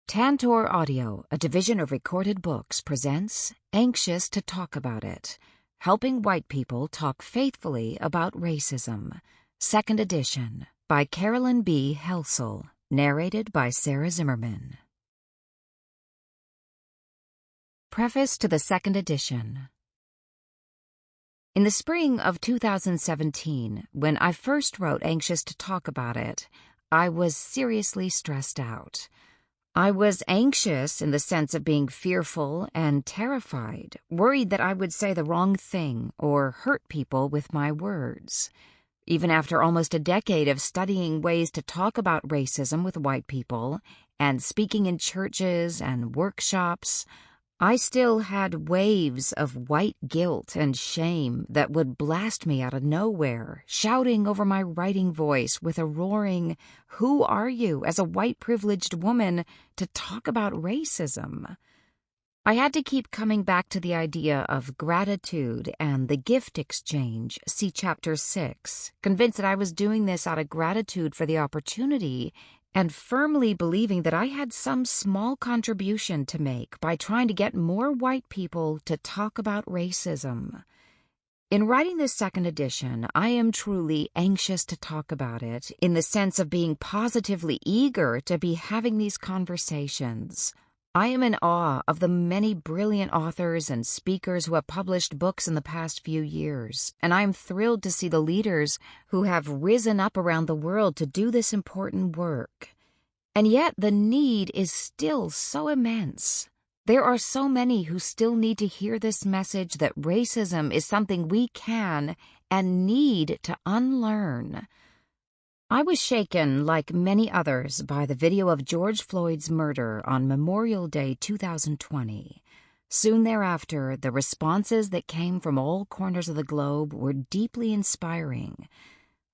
Tantor Audio, a division of Recorded Books, presents Anxious to Talk About It, Helping White People Talk Faithfully About Racism, 2nd edition, by Carolyn B. Helsel, narrated by Sarah Zimmerman. Preface to the 2nd edition. In the spring of 2017, when I first wrote Anxious to Talk About It, I was seriously stressed out. I was anxious in the sense of being fearful and terrified, worried that I would say the wrong thing or hurt people with my words. Even after almost a decade of studying ways to talk about racism with white people and speaking in churches and workshops, I still had waves of white guilt and shame that would blast me out of nowhere, shouting over my writing voice with a roaring, "Who are you, as a white privileged woman, to talk about racism?" I had to keep coming back to the idea of gratitude and the gift exchange, see Chapter 6, convinced that I was doing this out of gratitude for the opportunity and firmly believing that I had some small contribution to make by trying to get more white people to talk about racism. In writing this 2nd edition, I am truly anxious to talk about it in the sense of being positively eager to be having these conversations. I am in awe of the many brilliant authors and speakers who have published books in the past few years, and I am thrilled to see the leaders who have risen up around the world to do this important work. And yet the need is still so immense. There are so many who still need to hear this message that racism is something we can and need to unlearn. I was shaken, like many others, by the video of George Floyd's murder on Memorial Day 2020. Soon thereafter, the responses that came from all corners of the globe were deeply inspiring.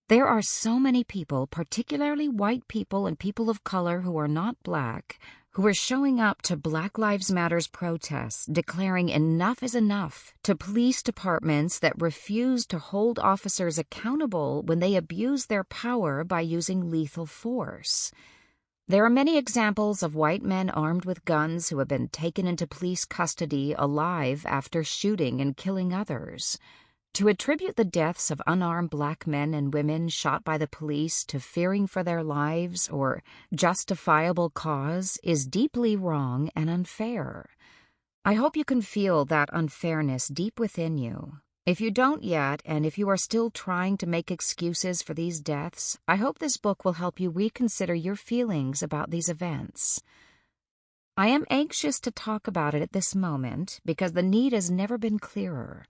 There are so many people, particularly white people and people of color who are not black, who are showing up to Black Lives Matter's protests, declaring enough is enough to police departments that refuse to hold officers accountable when they abuse their power by using lethal force. There are many examples of white men armed with guns who have been taken into police custody alive after shooting and killing others. To attribute the deaths of unarmed black men and women shot by the police to fearing for their lives or justifiable cause is deeply wrong and unfair. I hope you can feel that unfairness deep within you. If you don't yet, and if you are still trying to make excuses for these deaths, I hope this book will help you reconsider your feelings about these events. I am anxious to talk about it at this moment because the need has never been clearer.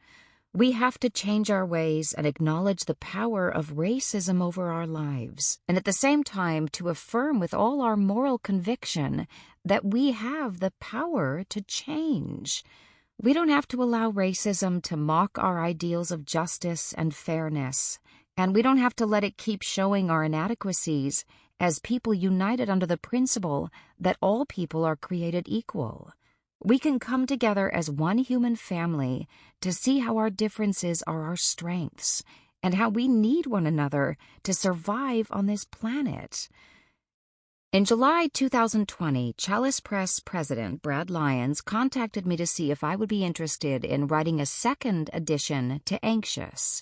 We have to change our ways and acknowledge the power of racism over our lives, and at the same time to affirm with all our moral conviction that we have the power to change. We don't have to allow racism to mock our ideals of justice and fairness, and we don't have to let it keep showing our inadequacies as people united under the principle that all people are created equal. We can come together as one human family to see how our differences are our strengths and how we need one another to survive on this planet. In July 2020, Chalice Press president Brad Lyons contacted me to see if I would be interested in writing a 2nd edition to Anxious.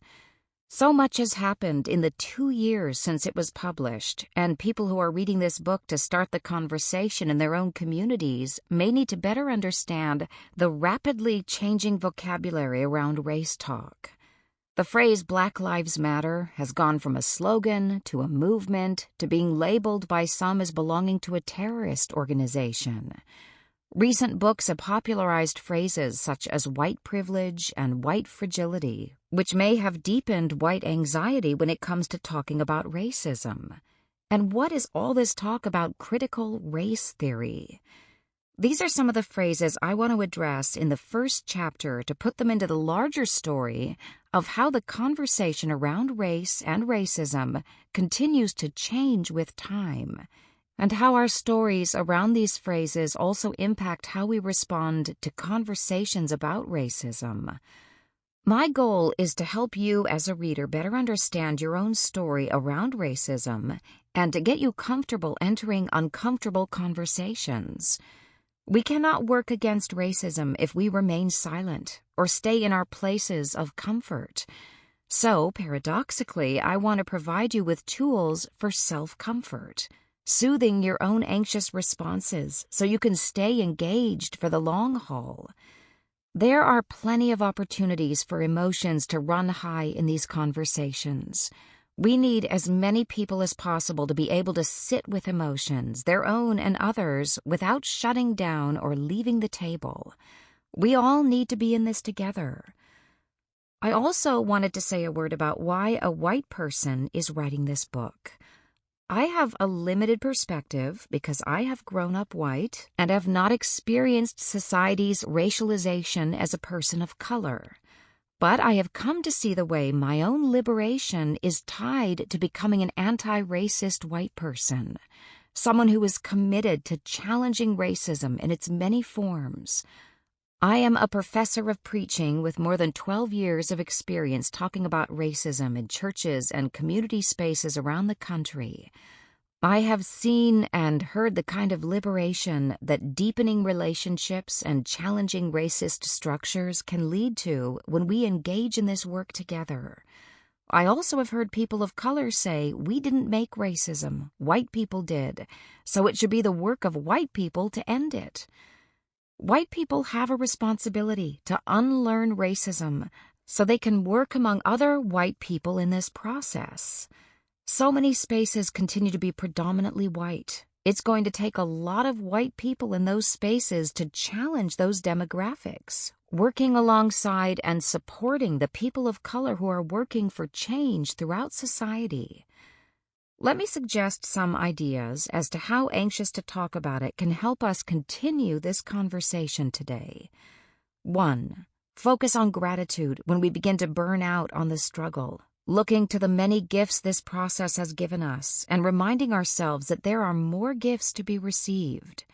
So much has happened in the 2 years since it was published, and people who are reading this book to start the conversation in their own communities may need to better understand the rapidly changing vocabulary around race talk. The phrase Black Lives Matter has gone from a slogan to a movement to being labeled by some as belonging to a terrorist organization. Recent books have popularized phrases such as white privilege and white fragility, which may have deepened white anxiety when it comes to talking about racism. And what is all this talk about critical race theory? These are some of the phrases I want to address in the first chapter to put them into the larger story of how the conversation around race and racism continues to change with time, and how our stories around these phrases also impact how we respond to conversations about racism. My goal is to help you as a reader better understand your own story around racism and to get you comfortable entering uncomfortable conversations. We cannot work against racism if we remain silent or stay in our places of comfort. So, paradoxically, I want to provide you with tools for self-comfort, soothing your own anxious responses so you can stay engaged for the long haul. There are plenty of opportunities for emotions to run high in these conversations. We need as many people as possible to be able to sit with emotions, their own and others, without shutting down or leaving the table. We all need to be in this together. I also wanted to say a word about why a white person is writing this book. I have a limited perspective because I have grown up white and have not experienced society's racialization as a person of color. But I have come to see the way my own liberation is tied to becoming an anti-racist white person, someone who is committed to challenging racism in its many forms. I am a professor of preaching with more than 12 years of experience talking about racism in churches and community spaces around the country. I have seen and heard the kind of liberation that deepening relationships and challenging racist structures can lead to when we engage in this work together. I also have heard people of color say, we didn't make racism, white people did, so it should be the work of white people to end it. White people have a responsibility to unlearn racism so they can work among other white people in this process. So many spaces continue to be predominantly white. It's going to take a lot of white people in those spaces to challenge those demographics, working alongside and supporting the people of color who are working for change throughout society. Let me suggest some ideas as to how Anxious to Talk About It can help us continue this conversation today. 1. Focus on gratitude when we begin to burn out on the struggle, looking to the many gifts this process has given us and reminding ourselves that there are more gifts to be received.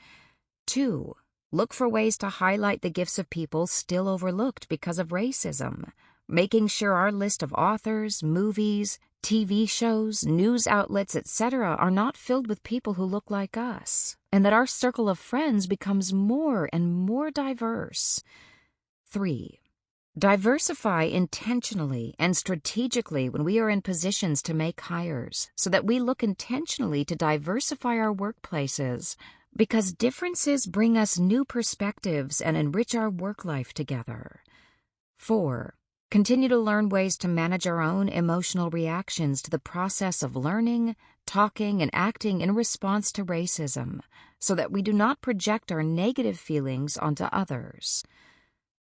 2. Look for ways to highlight the gifts of people still overlooked because of racism, making sure our list of authors, movies, TV shows, news outlets, etc. are not filled with people who look like us, and that our circle of friends becomes more and more diverse. 3. Diversify intentionally and strategically when we are in positions to make hires, so that we look intentionally to diversify our workplaces, because differences bring us new perspectives and enrich our work life together. 4. Continue to learn ways to manage our own emotional reactions to the process of learning, talking, and acting in response to racism, so that we do not project our negative feelings onto others.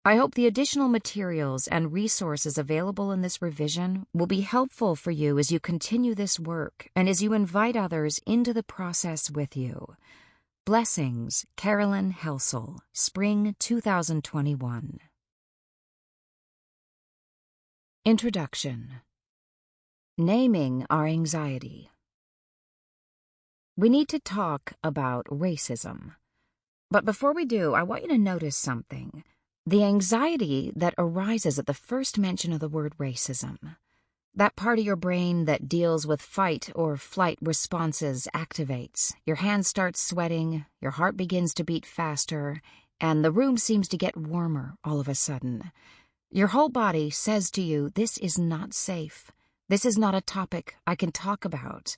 I hope the additional materials and resources available in this revision will be helpful for you as you continue this work and as you invite others into the process with you. Blessings, Carolyn Helsel, Spring 2021. Introduction. Naming our anxiety. We need to talk about racism. But before we do, I want you to notice something. The anxiety that arises at the first mention of the word racism. That part of your brain that deals with fight or flight responses activates. Your hands start sweating, your heart begins to beat faster, and the room seems to get warmer all of a sudden. Your whole body says to you, this is not safe. This is not a topic I can talk about.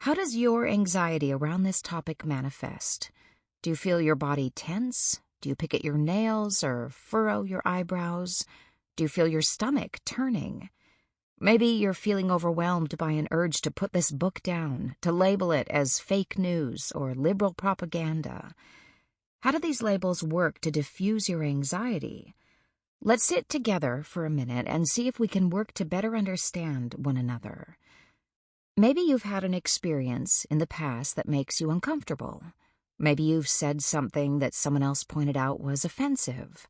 How does your anxiety around this topic manifest? Do you feel your body tense? Do you pick at your nails or furrow your eyebrows? Do you feel your stomach turning? Maybe you're feeling overwhelmed by an urge to put this book down, to label it as fake news or liberal propaganda. How do these labels work to diffuse your anxiety? Let's sit together for a minute and see if we can work to better understand one another. Maybe you've had an experience in the past that makes you uncomfortable. Maybe you've said something that someone else pointed out was offensive.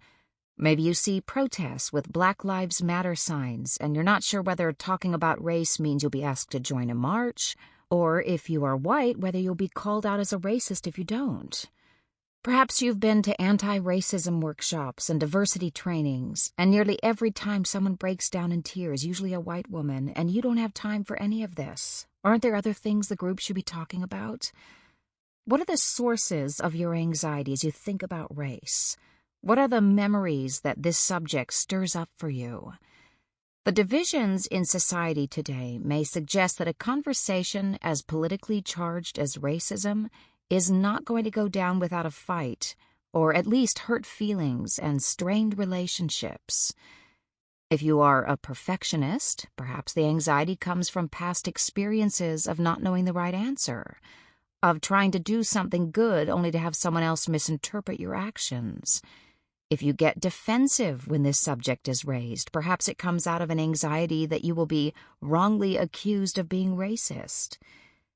Maybe you see protests with Black Lives Matter signs and you're not sure whether talking about race means you'll be asked to join a march, or if you are white, whether you'll be called out as a racist if you don't. Perhaps you've been to anti-racism workshops and diversity trainings, and nearly every time someone breaks down in tears, usually a white woman, and you don't have time for any of this. Aren't there other things the group should be talking about? What are the sources of your anxiety as you think about race? What are the memories that this subject stirs up for you? The divisions in society today may suggest that a conversation as politically charged as racism is not going to go down without a fight, or at least hurt feelings and strained relationships. If you are a perfectionist, perhaps the anxiety comes from past experiences of not knowing the right answer, of trying to do something good only to have someone else misinterpret your actions. If you get defensive when this subject is raised, perhaps it comes out of an anxiety that you will be wrongly accused of being racist.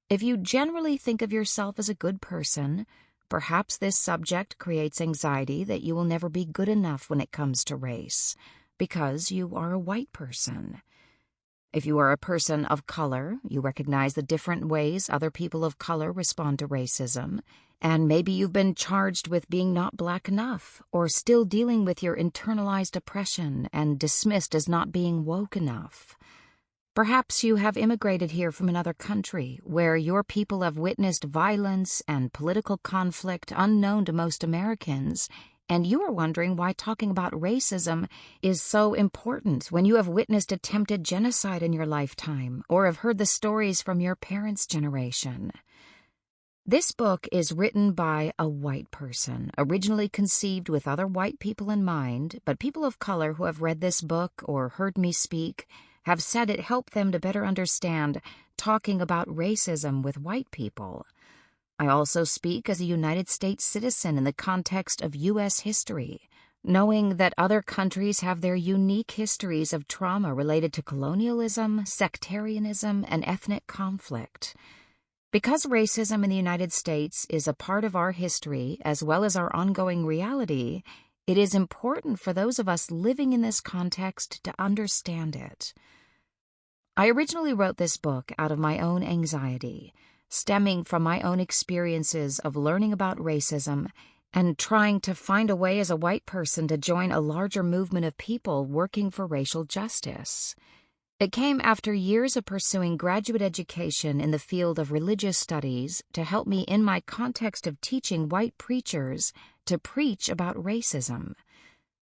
If you generally think of yourself as a good person, perhaps this subject creates anxiety that you will never be good enough when it comes to race, because you are a white person. If you are a person of color, you recognize the different ways other people of color respond to racism, and maybe you've been charged with being not black enough, or still dealing with your internalized oppression and dismissed as not being woke enough. Perhaps you have immigrated here from another country where your people have witnessed violence and political conflict unknown to most Americans, and you are wondering why talking about racism is so important when you have witnessed attempted genocide in your lifetime or have heard the stories from your parents' generation. This book is written by a white person, originally conceived with other white people in mind, but people of color who have read this book or heard me speak have said it helped them to better understand talking about racism with white people. I also speak as a United States citizen in the context of U.S. history, knowing that other countries have their unique histories of trauma related to colonialism, sectarianism, and ethnic conflict. Because racism in the United States is a part of our history as well as our ongoing reality, it is important for those of us living in this context to understand it. I originally wrote this book out of my own anxiety, stemming from my own experiences of learning about racism and trying to find a way as a white person to join a larger movement of people working for racial justice. It came after years of pursuing graduate education in the field of religious studies to help me in my context of teaching white preachers to preach about racism.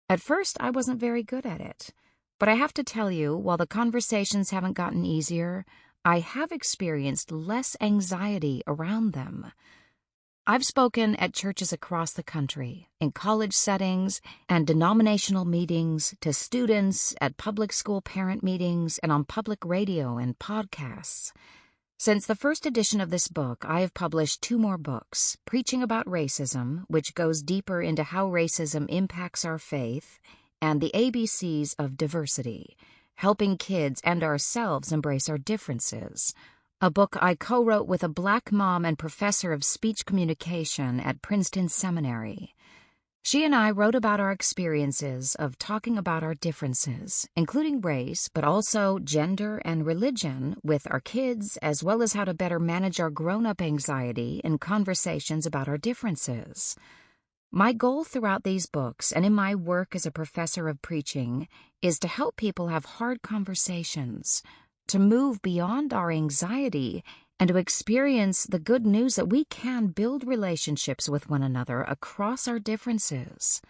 At first, I wasn't very good at it, but I have to tell you, while the conversations haven't gotten easier, I have experienced less anxiety around them. I've spoken at churches across the country, in college settings and denominational meetings, to students, at public school parent meetings, and on public radio and podcasts. Since the first edition of this book, I have published 2 more books, Preaching About Racism, which goes deeper into how racism impacts our faith, and The ABCs of Diversity, helping kids and ourselves embrace our differences, a book I co-wrote with a black mom and professor of speech communication at Princeton Seminary. She and I wrote about our experiences of talking about our differences, including race, but also gender and religion, with our kids, as well as how to better manage our grown-up anxiety in conversations about our differences. My goal throughout these books and in my work as a professor of preaching is to help people have hard conversations, to move beyond our anxiety and to experience the good news that we can build relationships with one another across our differences.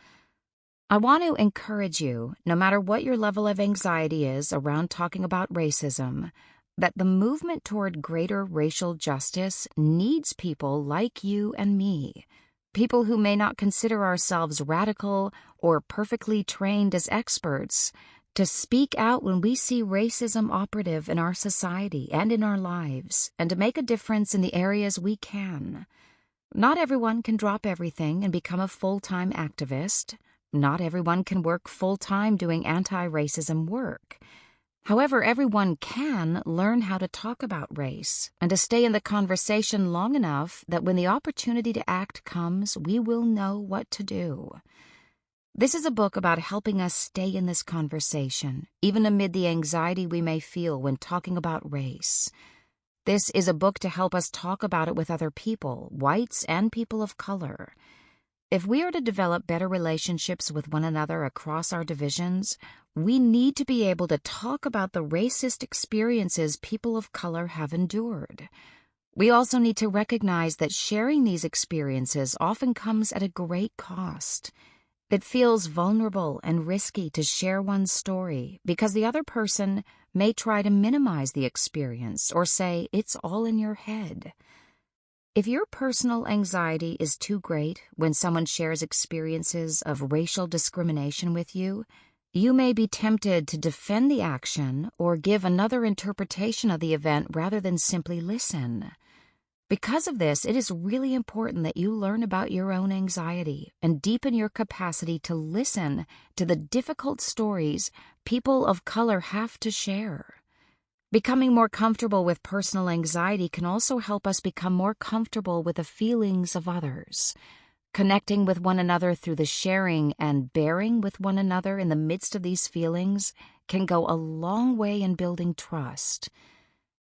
I want to encourage you, no matter what your level of anxiety is around talking about racism, that the movement toward greater racial justice needs people like you and me, people who may not consider ourselves radical or perfectly trained as experts, to speak out when we see racism operative in our society and in our lives, and to make a difference in the areas we can. Not everyone can drop everything and become a full-time activist. Not everyone can work full-time doing anti-racism work. However, everyone can learn how to talk about race and to stay in the conversation long enough that when the opportunity to act comes, we will know what to do. This is a book about helping us stay in this conversation, even amid the anxiety we may feel when talking about race. This is a book to help us talk about it with other people, whites and people of color. If we are to develop better relationships with one another across our divisions, we need to be able to talk about the racist experiences people of color have endured. We also need to recognize that sharing these experiences often comes at a great cost. It feels vulnerable and risky to share one's story because the other person may try to minimize the experience or say it's all in your head. If your personal anxiety is too great when someone shares experiences of racial discrimination with you, you may be tempted to defend the action or give another interpretation of the event rather than simply listen. Because of this, it is really important that you learn about your own anxiety and deepen your capacity to listen to the difficult stories people of color have to share. Becoming more comfortable with personal anxiety can also help us become more comfortable with the feelings of others. Connecting with one another through the sharing and bearing with one another in the midst of these feelings can go a long way in building trust.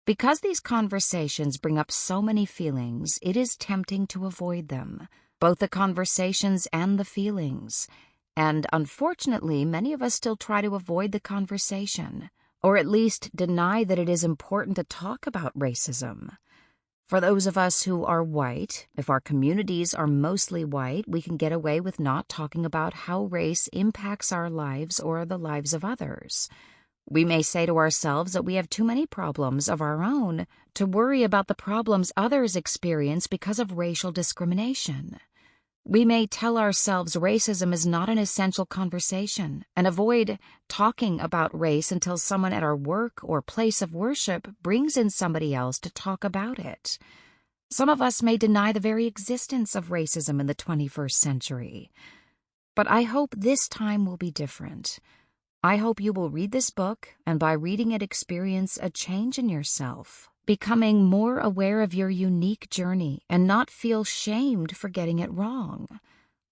Because these conversations bring up so many feelings, it is tempting to avoid them, both the conversations and the feelings. And unfortunately, many of us still try to avoid the conversation, or at least deny that it is important to talk about racism. For those of us who are white, if our communities are mostly white, we can get away with not talking about how race impacts our lives or the lives of others. We may say to ourselves that we have too many problems of our own to worry about the problems others experience because of racial discrimination. We may tell ourselves racism is not an essential conversation and avoid talking about race until someone at our work or place of worship brings in somebody else to talk about it. Some of us may deny the very existence of racism in the 21st century. But I hope this time will be different. I hope you will read this book and by reading it experience a change in yourself, becoming more aware of your unique journey and not feel shamed for getting it wrong.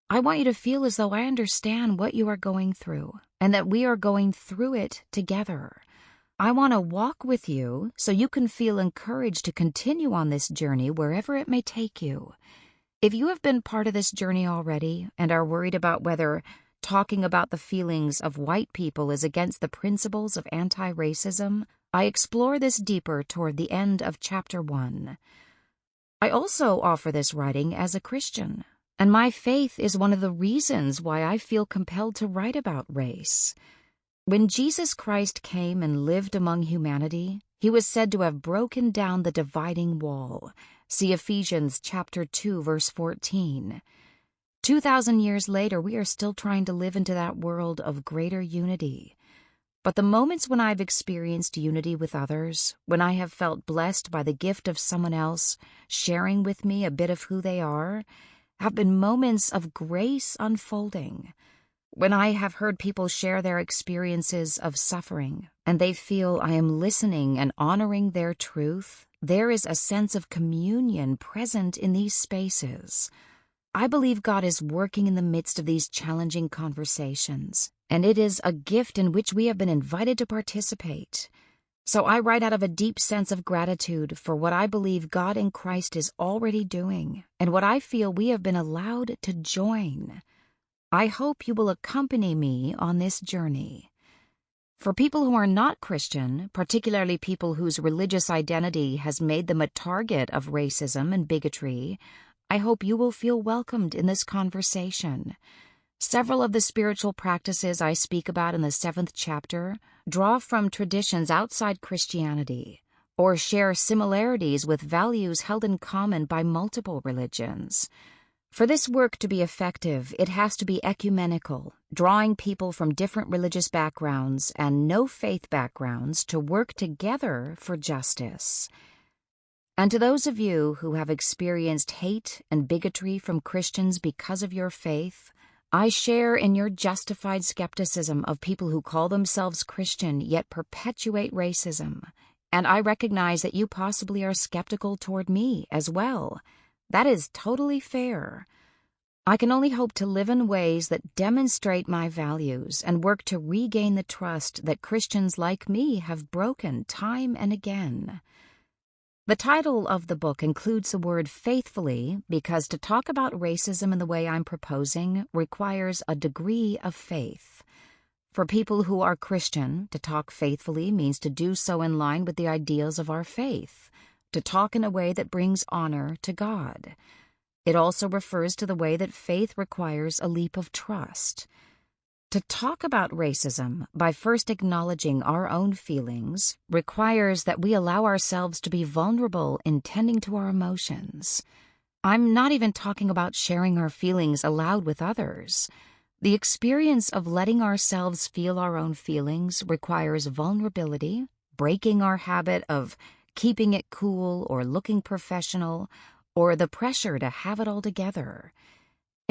I want you to feel as though I understand what you are going through and that we are going through it together. I want to walk with you so you can feel encouraged to continue on this journey wherever it may take you. If you have been part of this journey already and are worried about whether talking about the feelings of white people is against the principles of anti-racism, I explore this deeper toward the end of Chapter 1. I also offer this writing as a Christian, and my faith is one of the reasons why I feel compelled to write about race. When Jesus Christ came and lived among humanity, he was said to have broken down the dividing wall. See Ephesians chapter 2, verse 14. 2,000 years later, we are still trying to live into that world of greater unity. But the moments when I've experienced unity with others, when I have felt blessed by the gift of someone else sharing with me a bit of who they are, have been moments of grace unfolding. When I have heard people share their experiences of suffering, and they feel I am listening and honoring their truth, there is a sense of communion present in these spaces. I believe God is working in the midst of these challenging conversations, and it is a gift in which we have been invited to participate. So I write out of a deep sense of gratitude for what I believe God in Christ is already doing, and what I feel we have been allowed to join. I hope you will accompany me on this journey. For people who are not Christian, particularly people whose religious identity has made them a target of racism and bigotry, I hope you will feel welcomed in this conversation. Several of the spiritual practices I speak about in the 7th chapter draw from traditions outside Christianity, or share similarities with values held in common by multiple religions. For this work to be effective, it has to be ecumenical, drawing people from different religious backgrounds and no faith backgrounds to work together for justice. And to those of you who have experienced hate and bigotry from Christians because of your faith, I share in your justified skepticism of people who call themselves Christian yet perpetuate racism, and I recognize that you possibly are skeptical toward me as well. That is totally fair. I can only hope to live in ways that demonstrate my values and work to regain the trust that Christians like me have broken time and again. The title of the book includes the word faithfully because to talk about racism in the way I'm proposing requires a degree of faith. For people who are Christian, to talk faithfully means to do so in line with the ideals of our faith, to talk in a way that brings honor to God. It also refers to the way that faith requires a leap of trust. To talk about racism by first acknowledging our own feelings requires that we allow ourselves to be vulnerable in tending to our emotions. I'm not even talking about sharing our feelings aloud with others. The experience of letting ourselves feel our own feelings requires vulnerability, breaking our habit of keeping it cool or looking professional, or the pressure to have it all together.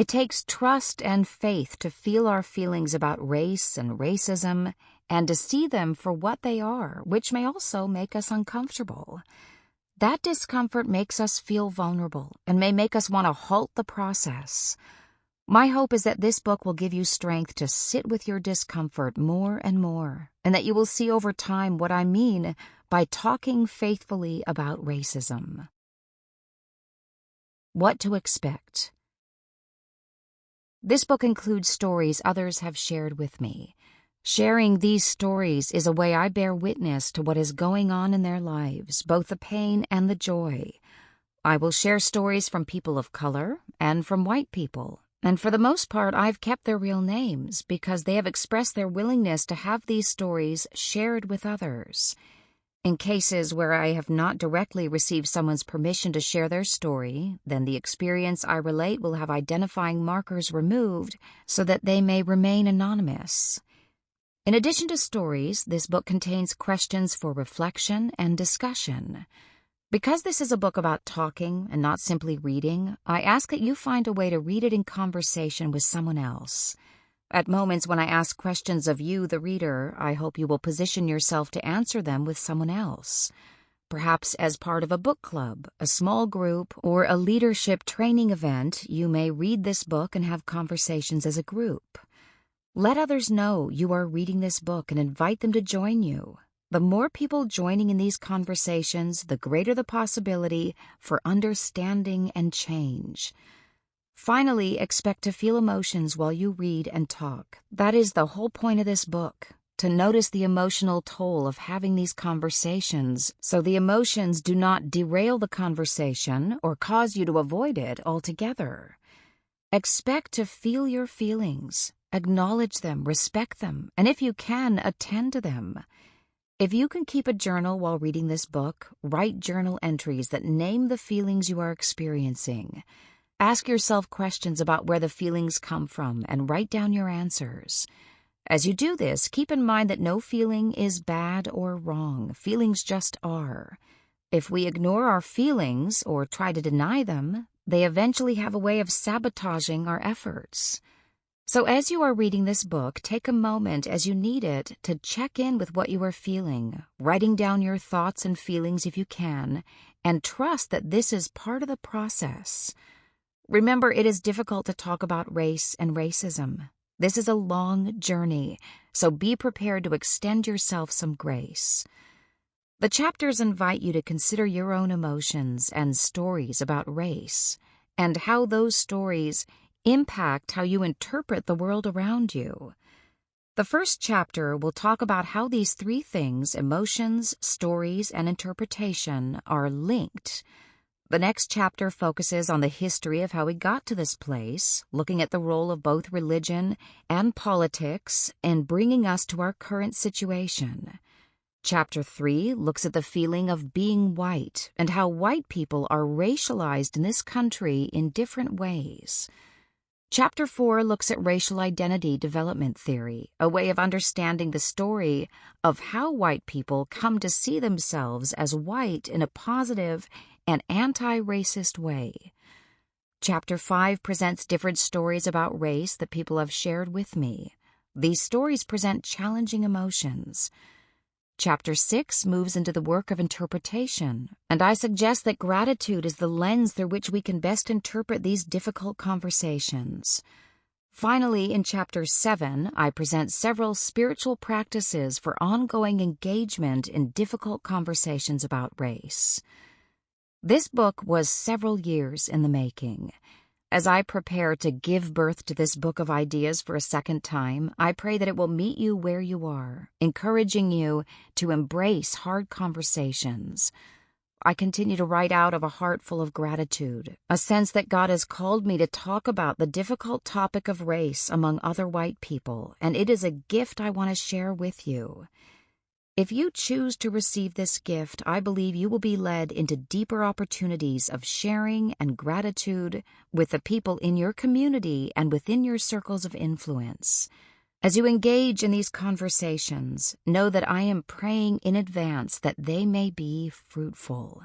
It takes trust and faith to feel our feelings about race and racism and to see them for what they are, which may also make us uncomfortable. That discomfort makes us feel vulnerable and may make us want to halt the process. My hope is that this book will give you strength to sit with your discomfort more and more, and that you will see over time what I mean by talking faithfully about racism. What to expect. This book includes stories others have shared with me. Sharing these stories is a way I bear witness to what is going on in their lives, both the pain and the joy. I will share stories from people of color and from white people, and for the most part I've kept their real names because they have expressed their willingness to have these stories shared with others. In cases where I have not directly received someone's permission to share their story, then the experience I relate will have identifying markers removed so that they may remain anonymous. In addition to stories, this book contains questions for reflection and discussion. Because this is a book about talking and not simply reading, I ask that you find a way to read it in conversation with someone else. At moments when I ask questions of you, the reader, I hope you will position yourself to answer them with someone else. Perhaps as part of a book club, a small group, or a leadership training event, you may read this book and have conversations as a group. Let others know you are reading this book and invite them to join you. The more people joining in these conversations, the greater the possibility for understanding and change. Finally, expect to feel emotions while you read and talk. That is the whole point of this book, to notice the emotional toll of having these conversations so the emotions do not derail the conversation or cause you to avoid it altogether. Expect to feel your feelings, acknowledge them, respect them, and if you can, attend to them. If you can keep a journal while reading this book, write journal entries that name the feelings you are experiencing. Ask yourself questions about where the feelings come from and write down your answers. As you do this, keep in mind that no feeling is bad or wrong. Feelings just are. If we ignore our feelings or try to deny them, they eventually have a way of sabotaging our efforts. So as you are reading this book, take a moment as you need it to check in with what you are feeling, writing down your thoughts and feelings if you can, and trust that this is part of the process. Remember, it is difficult to talk about race and racism. This is a long journey, so be prepared to extend yourself some grace. The chapters invite you to consider your own emotions and stories about race, and how those stories impact how you interpret the world around you. The first chapter will talk about how these three things, emotions, stories, and interpretation, are linked. The next chapter focuses on the history of how we got to this place, looking at the role of both religion and politics in bringing us to our current situation. Chapter 3 looks at the feeling of being white and how white people are racialized in this country in different ways. Chapter 4 looks at racial identity development theory, a way of understanding the story of how white people come to see themselves as white in a positive and anti-racist way. Chapter 5 presents different stories about race that people have shared with me. These stories present challenging emotions. Chapter 6 moves into the work of interpretation, and I suggest that gratitude is the lens through which we can best interpret these difficult conversations. Finally, in Chapter 7, I present several spiritual practices for ongoing engagement in difficult conversations about race. This book was several years in the making. As I prepare to give birth to this book of ideas for a second time, I pray that it will meet you where you are, encouraging you to embrace hard conversations. I continue to write out of a heart full of gratitude, a sense that God has called me to talk about the difficult topic of race among other white people, and it is a gift I want to share with you. If you choose to receive this gift, I believe you will be led into deeper opportunities of sharing and gratitude with the people in your community and within your circles of influence. As you engage in these conversations, know that I am praying in advance that they may be fruitful.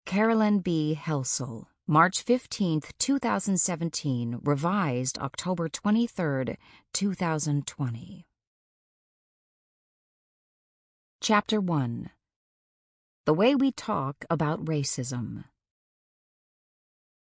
Carolyn B. Helsel, March 15, 2017, revised October 23, 2020. Chapter 1. The Way We Talk About Racism.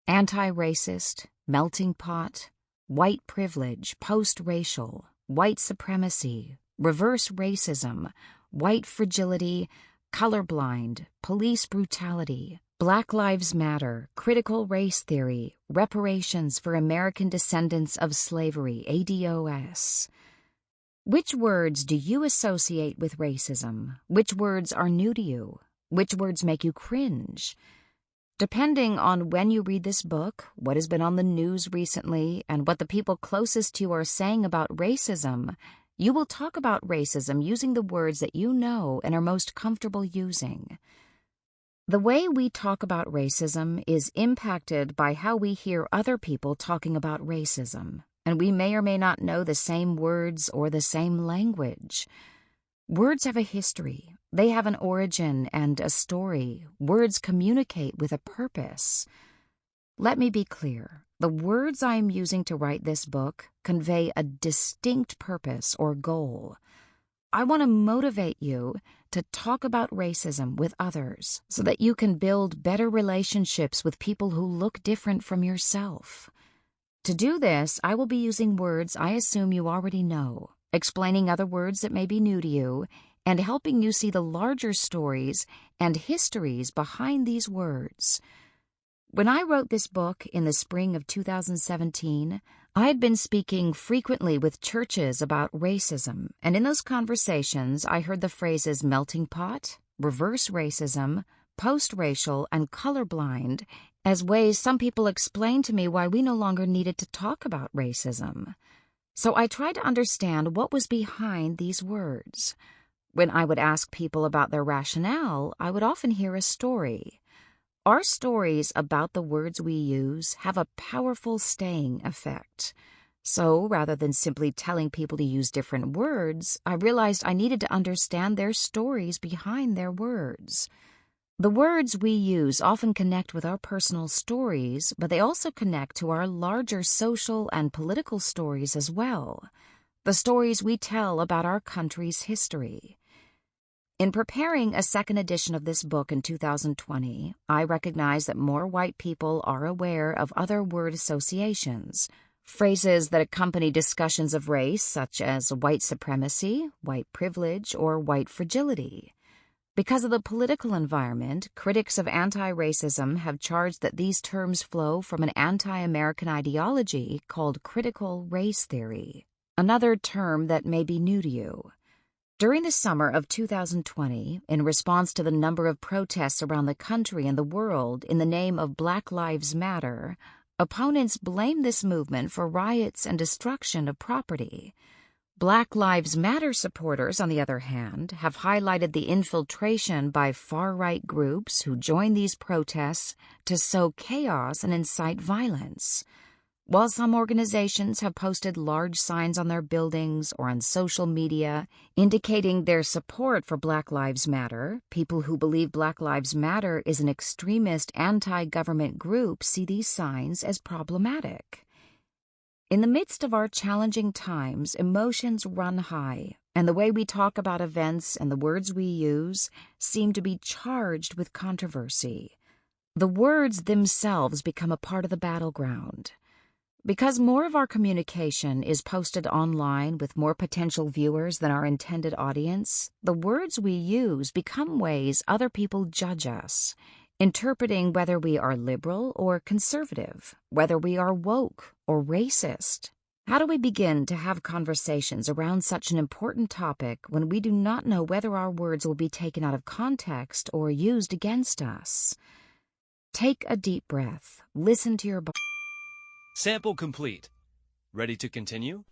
Anti-racist, melting pot, white privilege, post-racial, white supremacy, reverse racism, white fragility, colorblind, police brutality, Black Lives Matter, critical race theory, reparations for American descendants of slavery, ADOS. Which words do you associate with racism? Which words are new to you? Which words make you cringe? Depending on when you read this book, what has been on the news recently, and what the people closest to you are saying about racism, you will talk about racism using the words that you know and are most comfortable using. The way we talk about racism is impacted by how we hear other people talking about racism, and we may or may not know the same words or the same language. Words have a history. They have an origin and a story. Words communicate with a purpose. Let me be clear. The words I am using to write this book convey a distinct purpose or goal. I want to motivate you to talk about racism with others so that you can build better relationships with people who look different from yourself. To do this, I will be using words I assume you already know, explaining other words that may be new to you, and helping you see the larger stories and histories behind these words. When I wrote this book in the spring of 2017, I had been speaking frequently with churches about racism, and in those conversations I heard the phrases melting pot, reverse racism, post-racial, and colorblind as ways some people explained to me why we no longer needed to talk about racism. So I tried to understand what was behind these words. When I would ask people about their rationale, I would often hear a story. Our stories about the words we use have a powerful staying effect. So, rather than simply telling people to use different words, I realized I needed to understand their stories behind their words. The words we use often connect with our personal stories, but they also connect to our larger social and political stories as well, the stories we tell about our country's history. In preparing a second edition of this book in 2020, I recognize that more white people are aware of other word associations, phrases that accompany discussions of race such as white supremacy, white privilege, or white fragility. Because of the political environment, critics of anti-racism have charged that these terms flow from an anti-American ideology called critical race theory, another term that may be new to you. During the summer of 2020, in response to the number of protests around the country and the world in the name of Black Lives Matter, opponents blamed this movement for riots and destruction of property. Black Lives Matter supporters, on the other hand, have highlighted the infiltration by far-right groups who join these protests to sow chaos and incite violence. While some organizations have posted large signs on their buildings or on social media indicating their support for Black Lives Matter, people who believe Black Lives Matter is an extremist anti-government group see these signs as problematic. In the midst of our challenging times, emotions run high, and the way we talk about events and the words we use seem to be charged with controversy. The words themselves become a part of the battleground. Because more of our communication is posted online with more potential viewers than our intended audience, the words we use become ways other people judge us. interpreting whether we are liberal or conservative, whether we are woke or racist. How do we begin to have conversations around such an important topic when we do not know whether our words will be taken out of context or used against us? Take a deep breath. Listen to your body. Sample complete. Ready to continue?